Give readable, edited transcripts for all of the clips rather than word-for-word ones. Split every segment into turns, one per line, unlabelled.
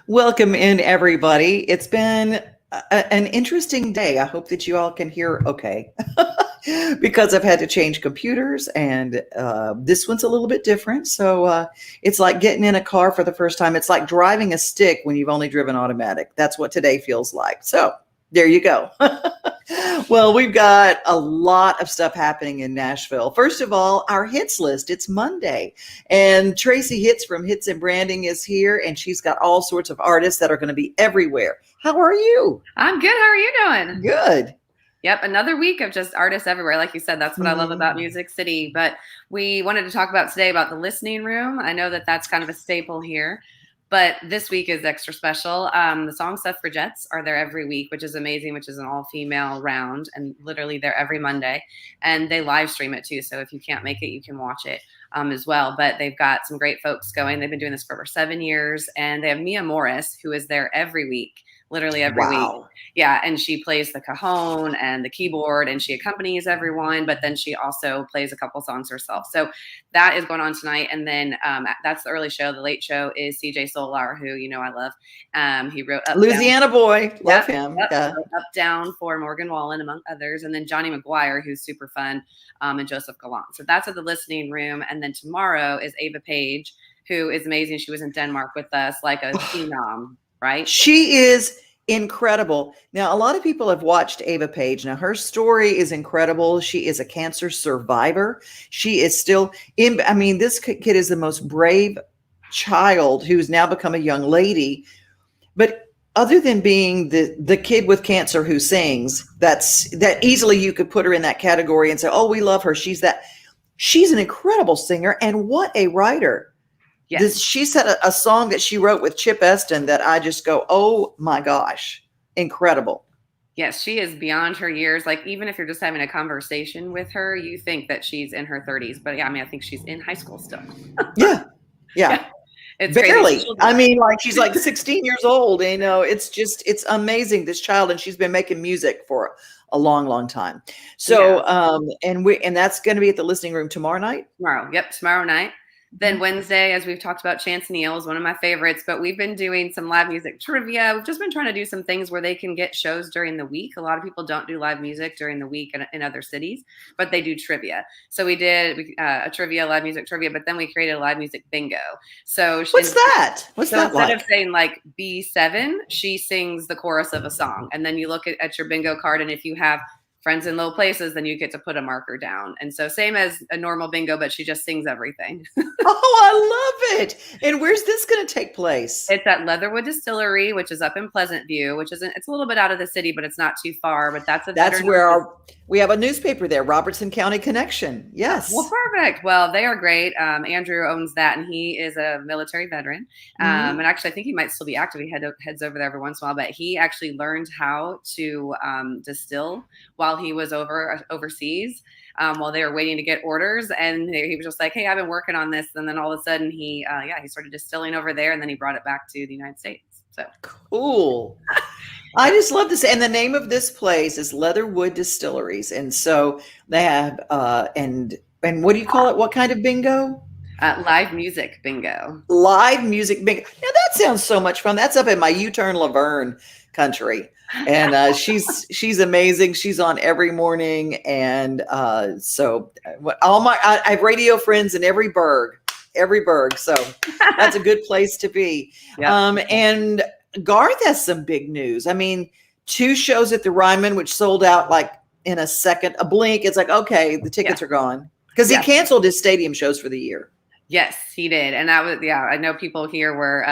Welcome in, everybody. It's been an interesting day. I hope that you all can hear okay because I've had to change computers and this one's a little bit different. So it's like getting in a car for the first time. It's like driving a stick when you've only driven automatic. That's what today feels like. So there you go. Well, we've got a lot of stuff happening in Nashville. First of all, our Hitz List. It's Monday, and Tracie Hitz from Hitz and Branding is here, and she's got all sorts of artists that are going to be everywhere. How are you?
I'm good. How are you doing?
Good.
Yep, another week of just artists everywhere. Like you said, that's what I love about Music City. But we wanted to talk about today about the listening room. I know that that's kind of a staple here, but this week is extra special. The Song Suffragettes are there every week, which is amazing, which is an all-female round, and literally they're every Monday. And they live stream it too, so if you can't make it, you can watch it as well. But they've got some great folks going. They've been doing this for over 7 years, and they have Mia Morris, who is there every week. Literally every week. Yeah. And she plays the cajon and the keyboard, and she accompanies everyone, but then she also plays a couple songs herself. So that is going on tonight. And then that's the early show. The late show is CJ Solar, who, I love. He wrote
Louisiana
Down.
Boy. Love him.
Yeah. Up Down for Morgan Wallen, among others. And then Johnny McGuire, who's super fun, and Joseph Gallant. So that's at the listening room. And then tomorrow is Ava Page, who is amazing. She was in Denmark with us, like a phenom. Right?
She is incredible. Now, a lot of people have watched Ava Page. Now, her story is incredible. She is a cancer survivor. She is still in. I mean, this kid is the most brave child who's now become a young lady. But other than being the kid with cancer who sings, that easily you could put her in that category and say, oh, we love her. She's an incredible singer. And what a writer. Yes. She said a song that she wrote with Chip Eston that I just go, oh my gosh, incredible.
Yes, she is beyond her years. Like, even if you're just having a conversation with her, you think that she's in her 30s. But yeah, I think she's in high school still.
Yeah. It's barely. I mean, like, she's like 16 years old. It's amazing, this child. And she's been making music for a long, long time. So, and that's going to be at the listening room tomorrow night.
Tomorrow night. Then Wednesday, as we've talked about, Chance and Neil is one of my favorites, but we've been doing some live music trivia. We've just been trying to do some things where they can get shows during the week. A lot of people don't do live music during the week in other cities, but they do trivia. So we did a live music trivia, but then we created a live music bingo. So
what's that? What's that
instead of saying like B7, she sings the chorus of a song. And then you look at your bingo card, and if you have friends in low places, then you get to put a marker down. And so same as a normal bingo, but she just sings everything.
Oh, I love it. And where's this going to take place?
It's at Leatherwood Distillery, which is up in Pleasant View, it's a little bit out of the city, but it's not too far. But that's
where we have a newspaper there, Robertson County Connection. Yes.
Well, perfect. Well, they are great. Andrew owns that, and he is a military veteran. And actually, I think he might still be active. He heads over there every once in a while, but he actually learned how to distill while he was overseas. While they were waiting to get orders, and he was just like, hey, I've been working on this. And then all of a sudden he started distilling over there, and then he brought it back to the United States. So
cool. I just love this. And the name of this place is Leatherwood Distilleries. And so they have, and what do you call it? What kind of bingo?
Live music bingo.
Live music bingo. Now that sounds so much fun. That's up in my U-turn Laverne country. And she's amazing. She's on every morning. And so I have radio friends in every burg. So that's a good place to be. Yep. And Garth has some big news. I mean, 2 shows at the Ryman, which sold out like in a second, a blink. It's like, okay, the tickets are gone because he canceled his stadium shows for the year.
Yes, he did. And that was, I know people here were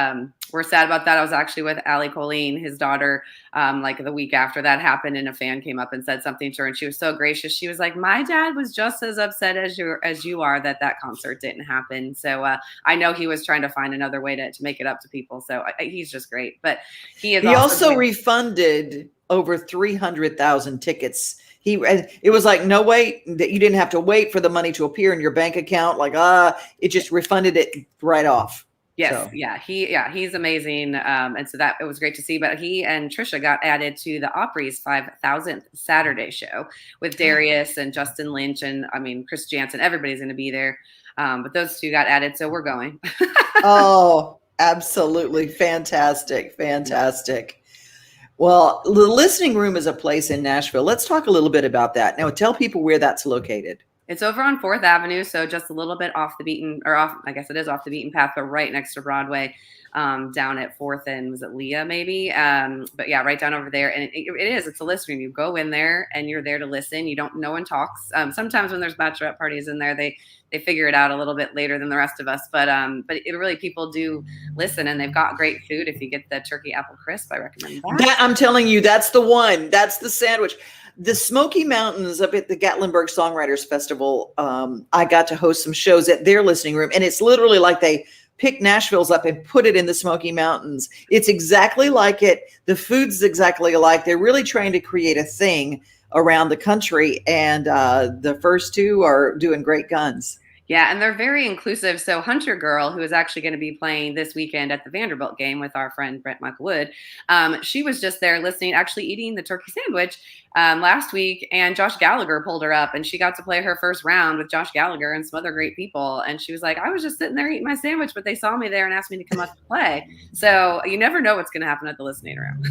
sad about that. I was actually with Allie Colleen, his daughter, like the week after that happened, and a fan came up and said something to her, and she was so gracious. She was like, my dad was just as upset as you are that concert didn't happen. So I know he was trying to find another way to make it up to people. So he's just great. But he
also refunded over 300,000 tickets. It was like, no, wait, that you didn't have to wait for the money to appear in your bank account. Like, it just refunded it right off.
Yes. So. He's amazing. And so it was great to see, but he and Trisha got added to the Opry's 5,000th Saturday show with Darius and Justin Lynch. And Chris Jansen, everybody's going to be there. But those 2 got added. So we're going.
Oh, Absolutely fantastic. Fantastic. Well, the listening room is a place in Nashville. Let's talk a little bit about that. Now, tell people where that's located.
It's over on 4th Avenue, so just a little bit off the beaten, or off, I guess it is off the beaten path, but right next to Broadway, down at 4th and was it Leah maybe? But yeah, right down over there. And it's a listening room. You go in there and you're there to listen. No one talks. Sometimes when there's bachelorette parties in there, they figure it out a little bit later than the rest of us. But it really, people do listen, and they've got great food. If you get the turkey apple crisp, I recommend that.
I'm telling you, that's the one. That's the sandwich. The Smoky Mountains up at the Gatlinburg Songwriters Festival, I got to host some shows at their listening room, and it's literally like they picked Nashville's up and put it in the Smoky Mountains. It's exactly like it. The food's exactly alike. They're really trying to create a thing around the country, and the first two are doing great guns.
Yeah, and they're very inclusive. So Hunter Girl, who is actually going to be playing this weekend at the Vanderbilt game with our friend Brent Michael Wood, she was just there listening, actually eating the turkey sandwich last week. And Josh Gallagher pulled her up, and she got to play her first round with Josh Gallagher and some other great people. And she was like, I was just sitting there eating my sandwich, but they saw me there and asked me to come up to play. So you never know what's going to happen at the listening room.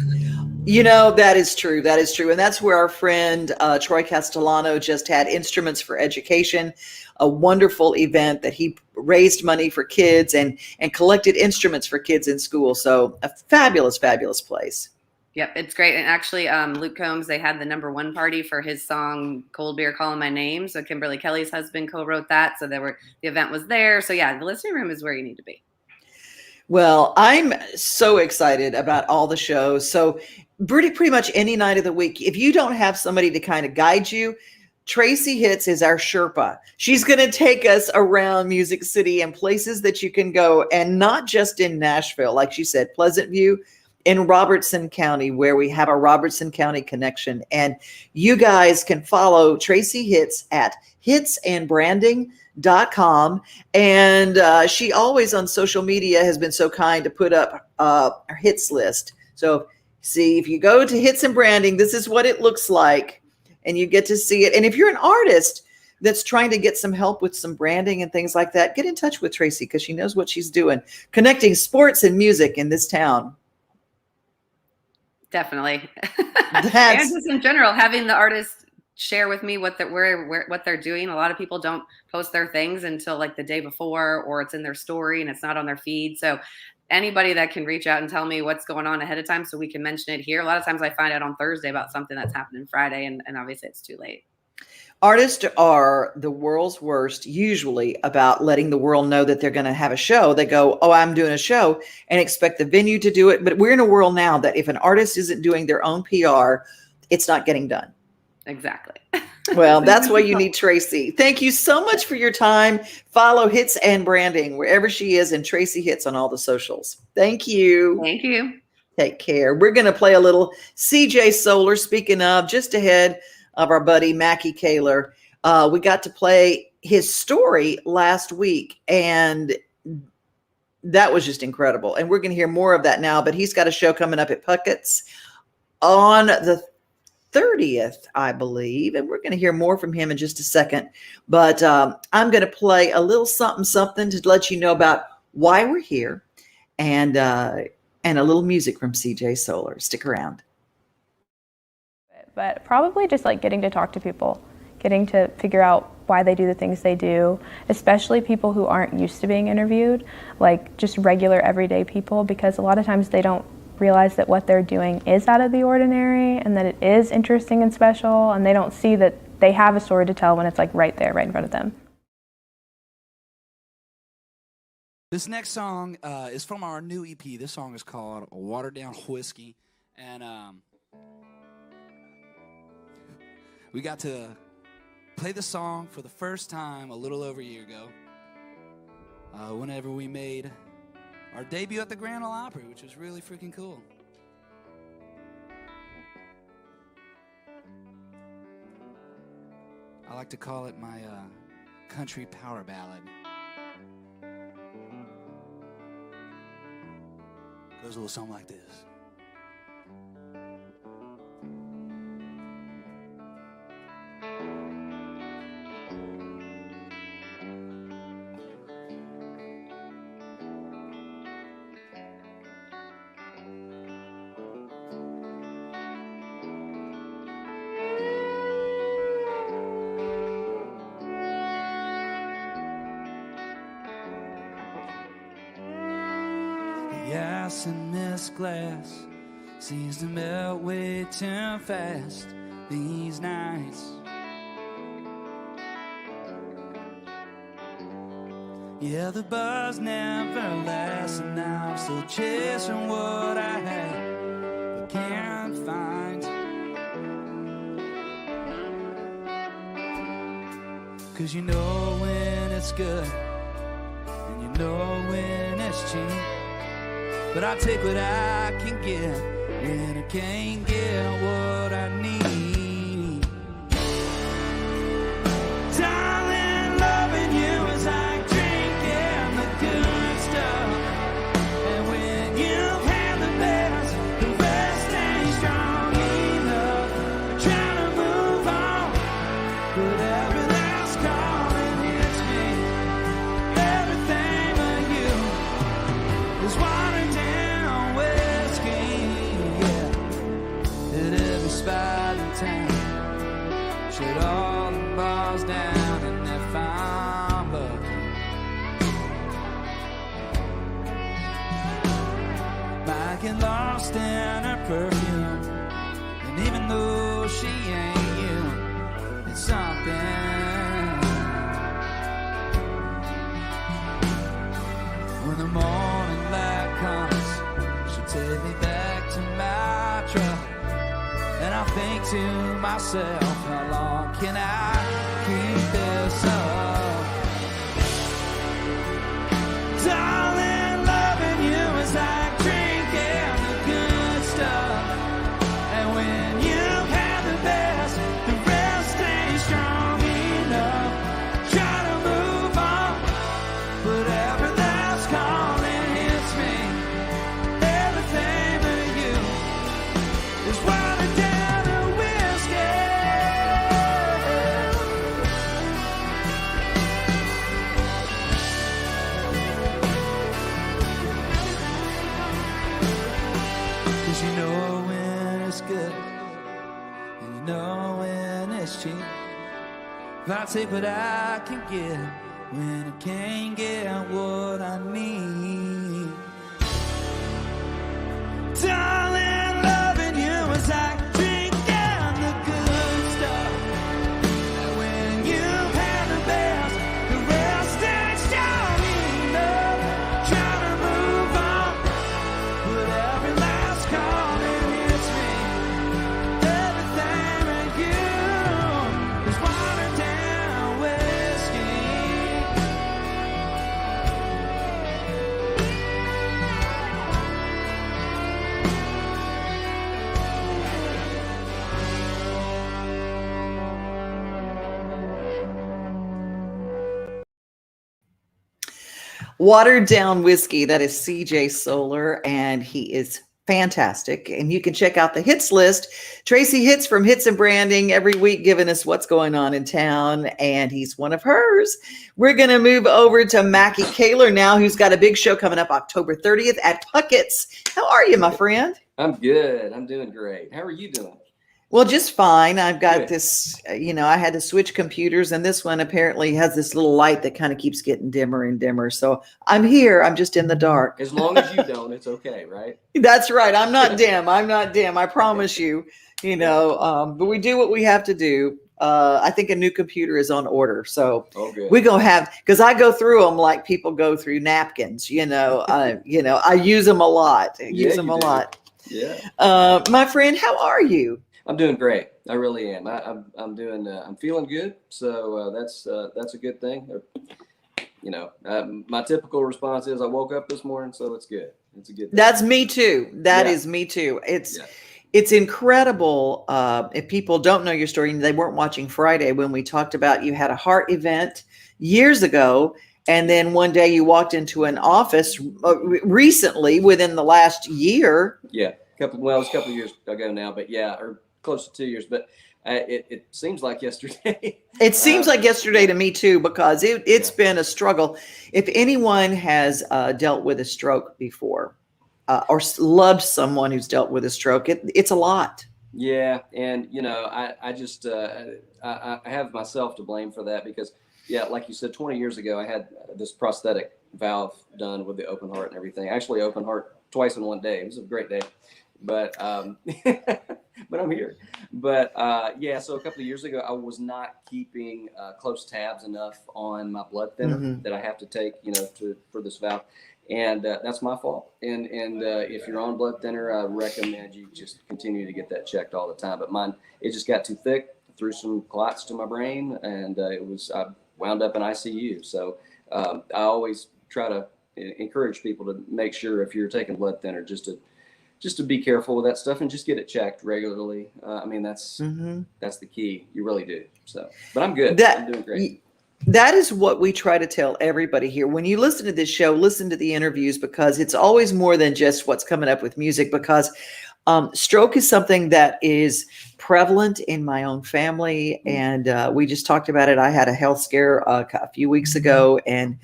You know, that is true. That is true. And that's where our friend Troy Castellano just had Instruments for Education, a wonderful event that he raised money for kids and collected instruments for kids in school. So a fabulous, fabulous place.
Yep, it's great. And actually, Luke Combs, they had the #1 party for his song Cold Beer Calling My Name. So Kimberly Kelly's husband co-wrote that. So the event was there. So yeah, the listening room is where you need to be.
Well, I'm so excited about all the shows. So pretty much any night of the week, if you don't have somebody to kind of guide you, Tracie Hitz is our Sherpa. She's going to take us around Music City and places that you can go, and not just in Nashville, like she said, Pleasant View, in Robertson County, where we have a Robertson County connection. And you guys can follow Tracie Hitz at hitzandbranding.com. And she always on social media has been so kind to put up her Hitz List. So see, if you go to Hitz and Branding, this is what it looks like. And you get to see it. And if you're an artist that's trying to get some help with some branding and things like that, get in touch with Tracie, because she knows what she's doing, connecting sports and music in this town.
Definitely. And just in general, having the artists share with me what they're doing. A lot of people don't post their things until like the day before, or it's in their story and it's not on their feed. So anybody that can reach out and tell me what's going on ahead of time so we can mention it here. A lot of times I find out on Thursday about something that's happening Friday, and obviously it's too late.
Artists are the world's worst usually about letting the world know that they're going to have a show. They go, oh, I'm doing a show, and expect the venue to do it. But we're in a world now that if an artist isn't doing their own PR, it's not getting done.
Exactly.
Well, that's why you need Tracie. Thank you so much for your time. Follow Hitz and Branding wherever she is, and Tracie Hitz on all the socials. Thank you.
Thank you.
Take care. We're going to play a little CJ Solar. Speaking of, just ahead of our buddy Makky Kaylor, we got to play his story last week, and that was just incredible. And we're going to hear more of that now. But he's got a show coming up at Puckett's on the 30th, I believe, and we're going to hear more from him in just a second. But I'm going to play a little something to let you know about why we're here, and a little music from CJ Solar. Stick around.
But probably just like getting to talk to people, getting to figure out why they do the things they do, especially people who aren't used to being interviewed, like just regular everyday people, because a lot of times they don't realize that what they're doing is out of the ordinary and that it is interesting and special, and they don't see that they have a story to tell when it's like right there, right in front of them.
This next song is from our new EP. This song is called Watered Down Whiskey, and we got to play the song for the first time a little over a year ago, whenever we made our debut at the Grand Ole Opry, which was really freaking cool. I like to call it my country power ballad. Goes a little something like this. Yes, and this glass seems to melt way too fast these nights. Yeah, the buzz never lasts, and now I'm still chasing what I had but can't find. 'Cause you know when it's good, and you know when it's cheap. But I take what I can get, and I can't get what I need. Darling, loving you is like drinking the good stuff. And when you've had the best, the rest ain't strong enough. I'm trying to move on, but every last calling hits me. Everything but you is watered down whiskey, yeah. At every spot in town, shut all the bars down, and they found love. Might get lost in her perfume, and even though she ain't you, it's something. When the morning light comes, she'll take me back to my truck, and I think to myself, how long can I keep this up? Darling, loving you is like drinking the good stuff. And when you've had the best, the rest ain't strong enough. Try to move on, but every last calling hits me. Everything but you is watered down to whiskey. 'Cause you know when it's good, and you know when it's cheap. If I take what I can get, when I can't get what I need. Darling, loving you is like drinking the good stuff. And when you've had the best, the rest ain't strong enough. Trying to move on, but every last calling hits me. Everything but you is watered down whiskey.
Watered Down Whiskey. That is CJ Solar, and he is fantastic. And you can check out the Hitz List. Tracie Hitz from Hitz and Branding every week giving us what's going on in town, and he's one of hers. We're going to move over to Makky Kaylor now, who's got a big show coming up October 30th at Puckett's. How are you, my friend?
I'm good. I'm doing great. How are you doing?
Well, just fine. I've got
Good.
this, I had to switch computers, and this one apparently has this little light that kind of keeps getting dimmer and dimmer. So I'm here. I'm just in the dark.
As long as you don't, it's okay, right?
That's right. I'm not dim. I'm not dim. I promise you, but we do what we have to do. I think a new computer is on order. So
Oh, good.
we're going to have, because I go through them like people go through napkins, I use them a lot.
Yeah, you do. Yeah.
My friend, how are you?
I'm doing great. I really am. I'm doing. I'm feeling good. So that's a good thing. My typical response is I woke up this morning, so it's good. It's a good thing.
That's me too. That
Yeah.
is me too.
Yeah.
It's incredible. If people don't know your story, and they weren't watching Friday when we talked about you had a heart event years ago, and then one day you walked into an office recently within the last year.
Yeah. It was a couple of years ago now, but yeah, or close to 2 years. But it seems like yesterday.
It seems like yesterday to me too, because it's been a struggle. If anyone has dealt with a stroke before, or loved someone who's dealt with a stroke, it's a lot.
Yeah, and I just I have myself to blame for that because, yeah, like you said, 20 years ago I had this prosthetic valve done with the open heart and everything. Actually, open heart twice in one day. It was a great day, but but I'm here. But yeah, so a couple of years ago, I was not keeping close tabs enough on my blood thinner that I have to take, for this valve. And that's my fault. And if you're on blood thinner, I recommend you just continue to get that checked all the time. But mine, it just got too thick, threw some clots to my brain, and I wound up in ICU. So I always try to encourage people to make sure if you're taking blood thinner, just to be careful with that stuff and just get it checked regularly. I mean, that's the key. You really do. So, but I'm good. I'm doing great.
That is what we try to tell everybody here. When you listen to this show, listen to the interviews, because it's always more than just what's coming up with music, because stroke is something that is prevalent in my own family. And we just talked about it. I had a health scare a few weeks ago, and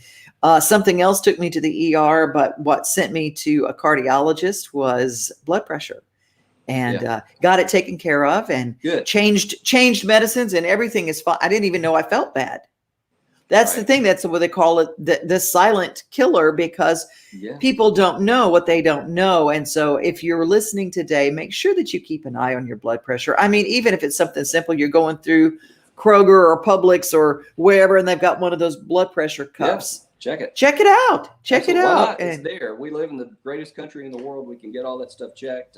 something else took me to the ER. But what sent me to a cardiologist was blood pressure. And got it taken care of, and changed medicines, and everything is fine. I didn't even know I felt bad. That's the thing. That's what they call it, the silent killer, because people don't know what they don't know. And so if you're listening today, make sure that you keep an eye on your blood pressure. I mean, even if it's something simple, you're going through Kroger or Publix or wherever, and they've got one of those blood pressure cups.
Check it.
Check it out. Check it out.
It's there. We live in the greatest country in the world. We can get all that stuff checked,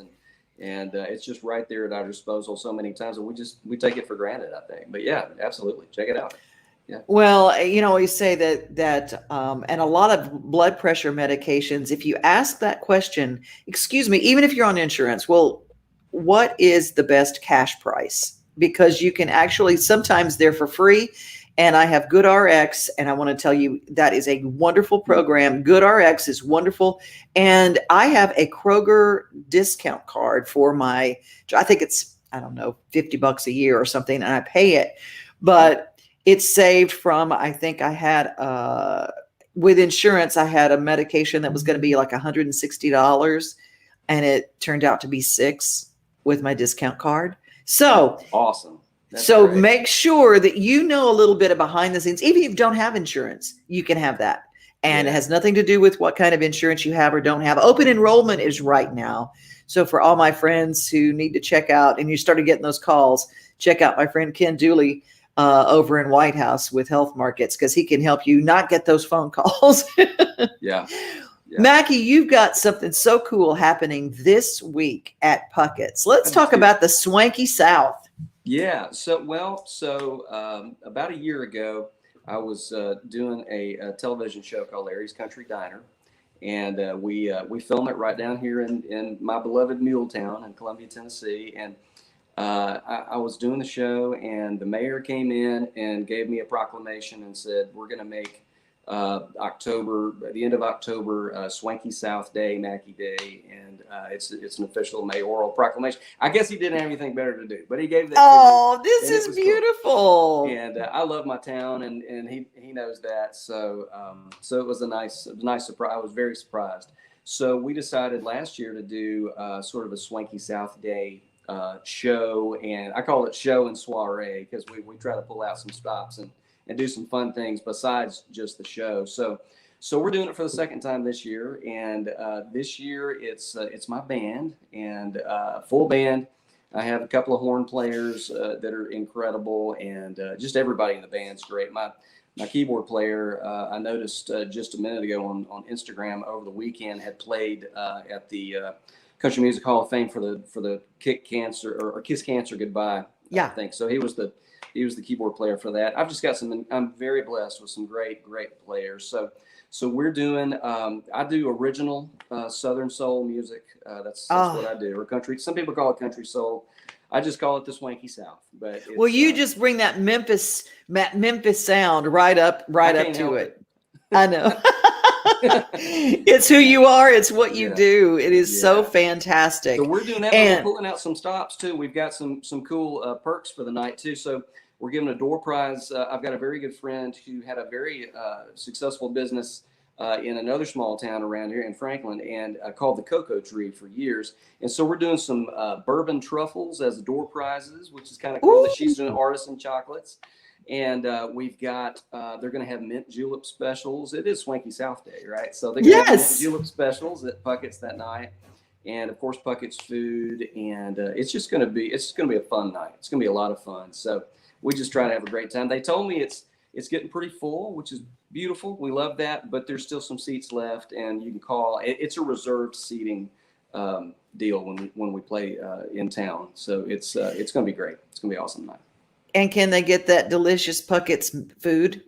and it's just right there at our disposal so many times, and we take it for granted, I think. But yeah, absolutely. Check it out. Yeah. Well,
we say that and a lot of blood pressure medications, if you ask that question, excuse me, even if you're on insurance, well, what is the best cash price? Because you can actually, sometimes they're for free. And I have GoodRx, and I want to tell you that is a wonderful program. GoodRx is wonderful. And I have a Kroger discount card for I think it's, I don't know, $50 a year or something, and I pay it. But it's saved from, I think I had, with insurance, I had a medication that was going to be like $160, and it turned out to be $6 with my discount card. So
awesome.
That's great. Make sure that you know a little bit of behind the scenes. Even if you don't have insurance, you can have that. And it has nothing to do with what kind of insurance you have or don't have. Open enrollment is right now. So for all my friends who need to check out, and you started getting those calls, check out my friend Ken Dooley over in White House with Health Markets, because he can help you not get those phone calls.
Yeah.
Makky, you've got something so cool happening this week at Puckett's. Let's talk about the Swanky South.
Yeah. So about a year ago, I was doing a television show called Larry's Country Diner, and we film it right down here in my beloved Muletown in Columbia, Tennessee. And I was doing the show, and the mayor came in and gave me a proclamation and said, we're going to make the end of October, Swanky South Day, Makky Day, and it's an official mayoral proclamation. I guess he didn't have anything better to do, but he gave that.
Oh, this is beautiful. Cool.
And I love my town, and he knows that. So so it was a nice surprise. I was very surprised. So we decided last year to do sort of a Swanky South Day show, and I call it show and soiree, because we try to pull out some stops and do some fun things besides just the show. So we're doing it for the second time this year, and this year it's my band, and full band. I have a couple of horn players that are incredible, and just everybody in the band's great. My keyboard player, I noticed just a minute ago on Instagram over the weekend, had played at the Country Music Hall of Fame for the Kiss Cancer Goodbye.
Yeah,
I think so. He was the keyboard player for that. I've just got I'm very blessed with some great players. So we're doing, I do original Southern soul music. That's what I do, or country. Some people call it country soul. I just call it the Swanky South. But
well, you just bring that Memphis sound right up to it. I know. It's who you are. It's what you do. It is so fantastic.
So we're doing that. And we're pulling out some stops too. We've got some cool perks for the night too. So we're giving a door prize. I've got a very good friend who had a very successful business in another small town around here in Franklin, and called the Cocoa Tree for years. And so we're doing some bourbon truffles as door prizes, which is kind of cool. That she's doing artisan chocolates. And we've got, they're going to have mint julep specials. It is Swanky South Day, right? So they're going to have mint julep specials at Puckett's that night. And of course, Puckett's food. And it's just going to be a fun night. It's going to be a lot of fun. So we just try to have a great time. They told me it's getting pretty full, which is beautiful. We love that, but there's still some seats left, and you can call. It's a reserved seating deal when we play in town. So it's going to be great. It's going to be an awesome night.
And can they get that delicious Puckett's food?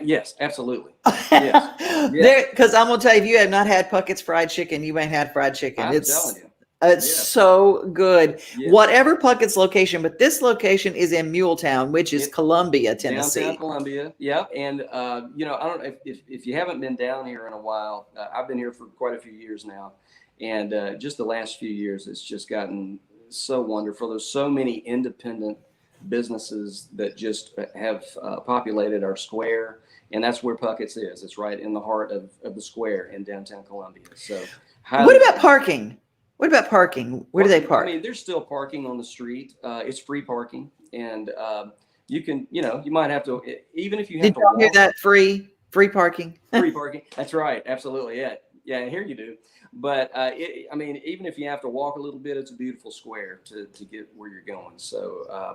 Yes, absolutely. Yes.
Because I'm gonna tell you, if you have not had Puckett's fried chicken, you ain't had fried chicken.
I'm telling you.
It's so good.
Yeah.
Whatever Puckett's location, but this location is in Muletown, which is Columbia, Tennessee.
Downtown Columbia. Yep. And I don't know if you haven't been down here in a while. I've been here for quite a few years now, and just the last few years, it's just gotten so wonderful. There's so many independent businesses that just have populated our square, and that's where Puckett's is. It's right in the heart of the square in downtown Columbia. So,
what about parking? Where do they park?
I mean, there's still parking on the street. It's free parking, and you can, you might have to, even if you have
Did
to
y'all
walk.
hear that? Free parking.
Free parking. That's right. Absolutely. Yeah. Here you do. But even if you have to walk a little bit, it's a beautiful square to get where you're going. So,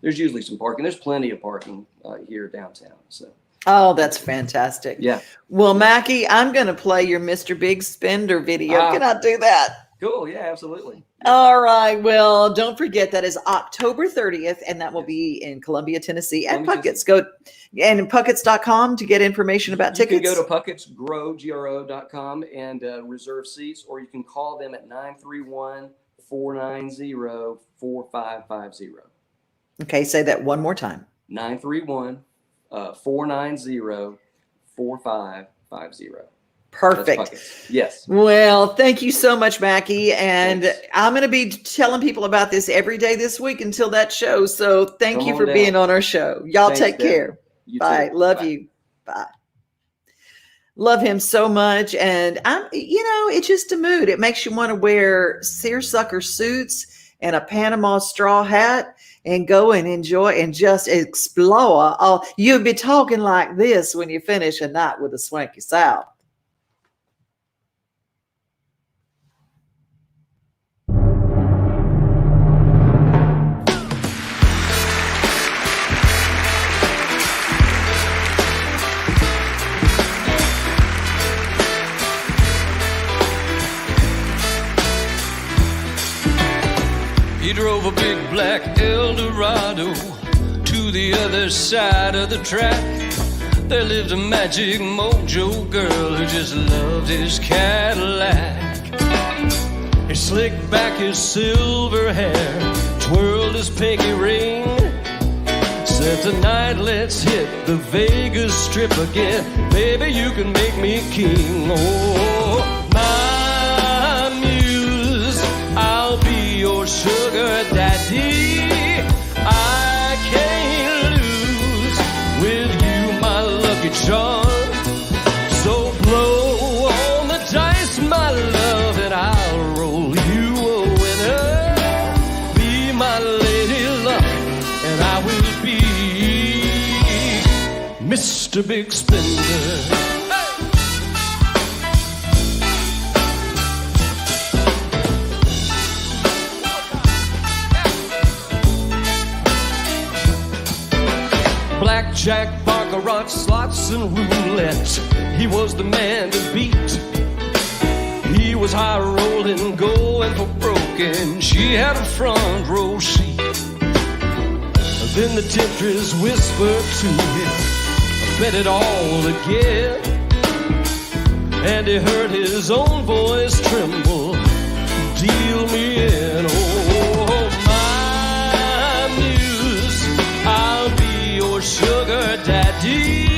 there's usually some parking. There's plenty of parking here downtown. So.
Oh, that's fantastic.
Yeah.
Well, Makky, I'm going to play your Mr. Big Spender video. Can I do that?
Cool. Yeah, absolutely.
All right. Well, don't forget that is October 30th, and that will be in Columbia, Tennessee at Puckett's. Go and Puckett's.com to get information about tickets.
You can go to PuckettsGro.com and reserve seats, or you can call them at 931-490-4550.
Okay. Say that one more time.
931-490-4550.
Perfect.
Yes.
Well, thank you so much, Makky. And I'm going to be telling people about this every day this week until that show. So thank you for being on our show. Y'all take care. Bye. Love you. Bye. Love him so much. And it's just a mood. It makes you want to wear seersucker suits and a Panama straw hat and go and enjoy and just explore. You'll be talking like this when you finish a night with a Swanky South.
He drove a big black Eldorado to the other side of the track. There lived a magic mojo girl who just loved his Cadillac. He slicked back his silver hair, twirled his pinky ring, said, tonight let's hit the Vegas Strip again. Baby, you can make me king. Oh, my muse, I'll be your sugar daddy. I can't lose with you, my lucky charm. So blow on the dice, my love, and I'll roll you a winner. Be my lady luck, and I will be Mr. Big Spender. Blackjack, baccarat, slots, and roulette. He was the man to beat. He was high rolling, going for broke, and she had a front row seat. Then the temptress whispered to him, bet it all again. And he heard his own voice tremble, deal me in. Oh, my muse, I'll be your sugar daddy.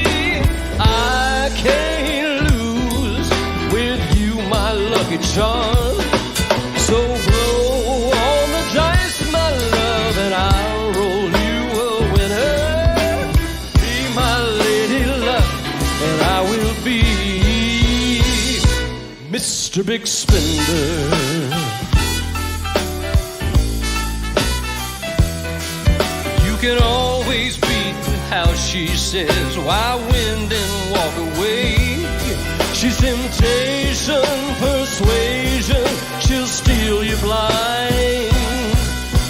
I can't lose with you, my lucky charm. So blow on the dice, my love, and I'll roll you a winner. Be my lady luck, and I will be Mr. Big Spender. You can always beat me how she says, why win then walk away? She's temptation, persuasion, she'll steal you blind.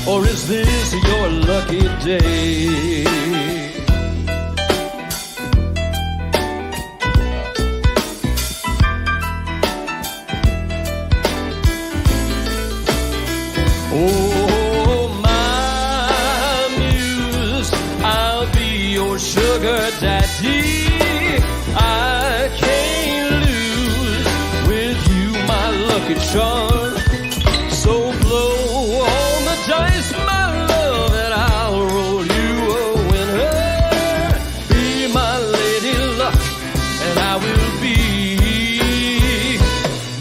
Or is this your lucky day? Oh, my muse, I'll be your sugar daddy. I can't lose with you, my lucky charm. So blow on the dice, my love, and I'll roll you a winner. Be my lady luck, and I will be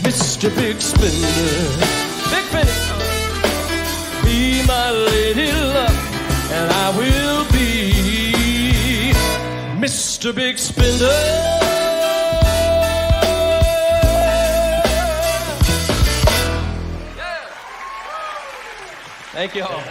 Mr. Big Spender. Big penny. Be my lady luck, and I will be Mr. Big Spender. Thank you all.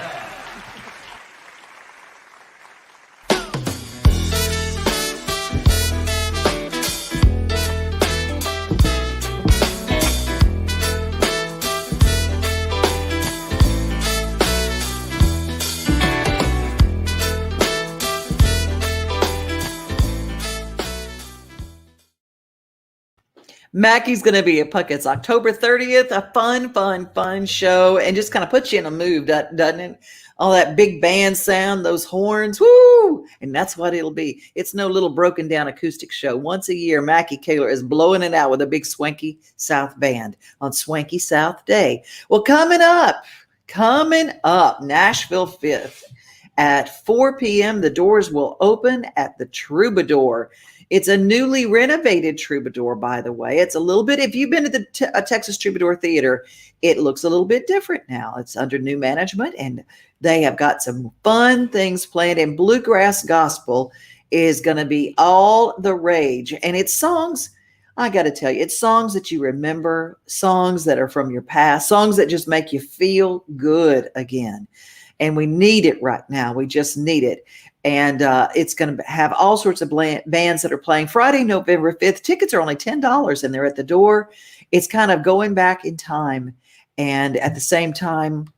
Makky's going to be at Puckett's October 30th, a fun show, and just kind of puts you in a mood, doesn't it? All that big band sound, those horns, woo! And that's what it'll be. It's no little broken down acoustic show. Once a year, Makky Kaylor is blowing it out with a big Swanky South band on Swanky South Day. Well, coming up, Nashville 5th at 4 p.m., the doors will open at the Troubadour. It's a newly renovated Troubadour, by the way. It's a little bit, if you've been to the Texas Troubadour Theater, it looks a little bit different now. It's under new management, and they have got some fun things planned. And Bluegrass Gospel is going to be all the rage. And it's songs, I got to tell you, it's songs that you remember, songs that are from your past, songs that just make you feel good again. And we need it right now. We just need it. And it's going to have all sorts of bands that are playing Friday, November 5th. Tickets are only $10 and they're at the door. It's kind of going back in time. And at the same time,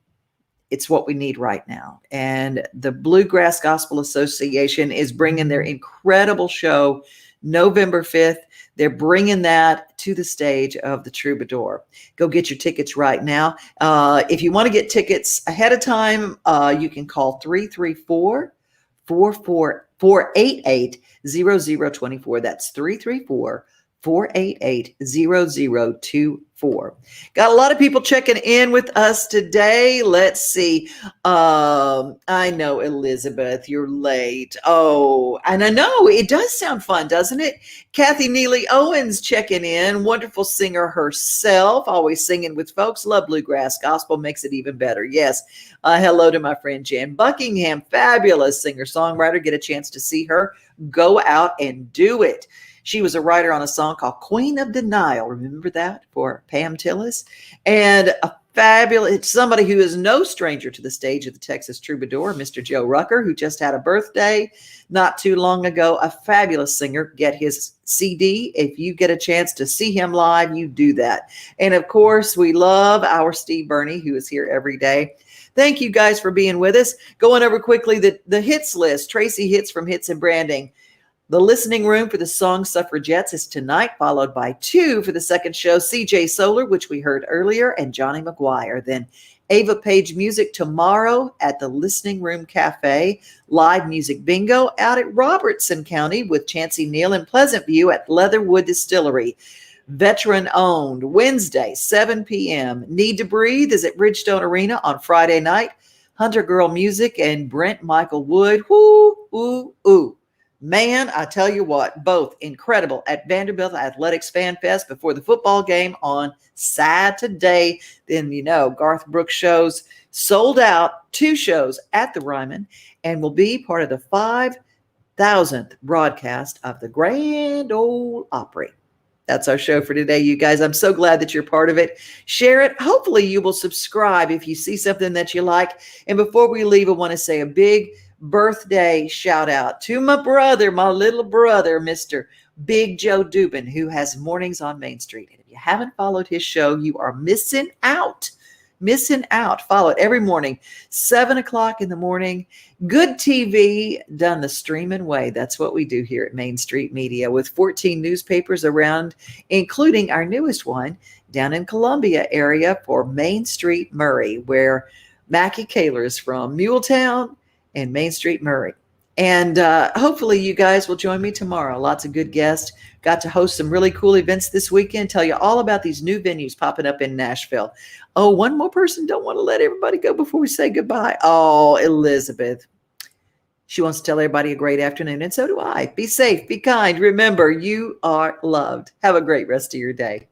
it's what we need right now. And the Bluegrass Gospel Association is bringing their incredible show November 5th. They're bringing that to the stage of the Troubadour. Go get your tickets right now. If you want to get tickets ahead of time, you can call 334-488-0024. That's 334-488-0024. Got a lot of people checking in with us today. Let's see. I know, Elizabeth, you're late. Oh, and I know it does sound fun, doesn't it? Kathy Neely Owens checking in. Wonderful singer herself, always singing with folks. Love Bluegrass Gospel, makes it even better. Yes. Hello to my friend Jan Buckingham, fabulous singer-songwriter. Get a chance to see her. Go out and do it. She was a writer on a song called Queen of Denial. Remember that, for Pam Tillis? And a fabulous, somebody who is no stranger to the stage of the Texas Troubadour, Mr. Joe Rucker, who just had a birthday not too long ago. A fabulous singer. Get his CD. If you get a chance to see him live, you do that. And of course, we love our Steve Burney, who is here every day. Thank you guys for being with us. Going over quickly the hits list. Tracie Hitz from Hits and Branding. The listening room for the song Suffragettes is tonight, followed by 2 for the second show, CJ Solar, which we heard earlier, and Johnny McGuire. Then Ava Page Music tomorrow at the Listening Room Cafe. Live music bingo out at Robertson County with Chancey Neal in Pleasant View at Leatherwood Distillery. Veteran owned Wednesday, 7 p.m. Need to Breathe is at Bridgestone Arena on Friday night. Hunter Girl Music and Brent Michael Wood. Woo, ooh, ooh. Man, I tell you what, both incredible at Vanderbilt Athletics Fan Fest before the football game on Saturday. Then, Garth Brooks shows sold out, 2 shows at the Ryman, and will be part of the 5,000th broadcast of the Grand Ole Opry. That's our show for today, you guys. I'm so glad that you're part of it. Share it. Hopefully you will subscribe if you see something that you like. And before we leave, I want to say a big birthday shout out to my brother, my little brother, Mr. Big Joe Dubin, who has Mornings on Main Street. And if you haven't followed his show, you are missing out. Missing out. Follow it every morning, 7 o'clock in the morning. Good TV done the streaming way. That's what we do here at Main Street Media, with 14 newspapers around, including our newest one down in Columbia area for Main Street Murray, where Makky Kaylor is from, Muletown and Main Street Murray. And hopefully you guys will join me tomorrow. Lots of good guests. Got to host some really cool events this weekend. Tell you all about these new venues popping up in Nashville. Oh, one more person. Don't want to let everybody go before we say goodbye. Oh, Elizabeth. She wants to tell everybody a great afternoon, and so do I. Be safe. Be kind. Remember, you are loved. Have a great rest of your day.